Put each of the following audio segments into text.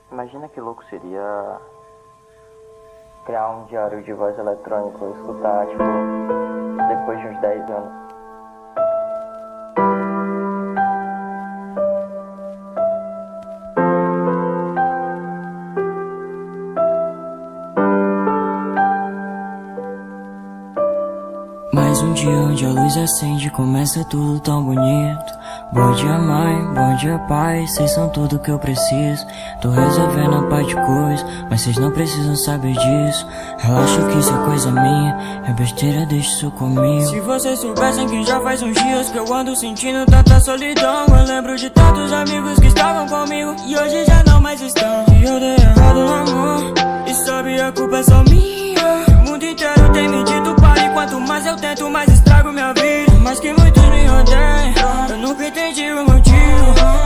Imagina que louco seria criar um diário de voz eletrônico e escutar, tipo, depois de uns 10 anos. Mais um dia onde a luz acende, começa tudo tão bonito. Bom dia mãe, bom dia pai, cês são tudo que eu preciso. Tô resolvendo a parte de coisa, mas cês não precisam saber disso. Relaxa que isso é coisa minha, é besteira, deixa isso comigo. Se vocês soubessem que já faz uns dias que eu ando sentindo tanta solidão. Eu lembro de tantos amigos que estavam comigo e hoje já não mais estão. E eu dei errado no amor, e sabe a culpa é só minha. O mundo inteiro tem me dito pare, quanto mais eu tento mais estrago minha vida. Mas que muitos me odeiam, eu nunca entendi o motivo.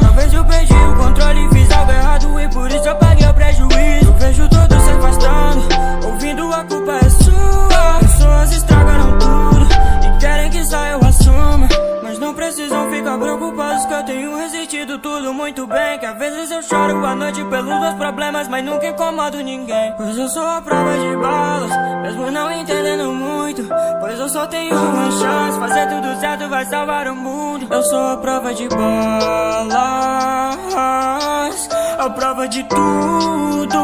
Talvez eu perdi o controle e fiz algo errado e por isso eu paguei o prejuízo. Eu vejo todos se afastando, ouvindo a culpa é sua. Pessoas estragaram tudo e querem que só eu assuma, mas não precisam ficar preocupados que eu tenho resistido tudo muito bem. Que às vezes eu choro à noite pelos meus problemas, mas nunca incomodo ninguém. Pois eu sou a prova de balas, mesmo não entendendo muito. Pois eu só tenho uma chance, fazer tudo certo vai salvar o mundo. Eu sou a prova de balas, a prova de tudo.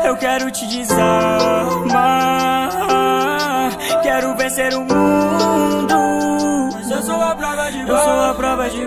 Eu quero te desarmar, quero vencer o mundo. Mas eu sou a prova de balas, eu sou a prova de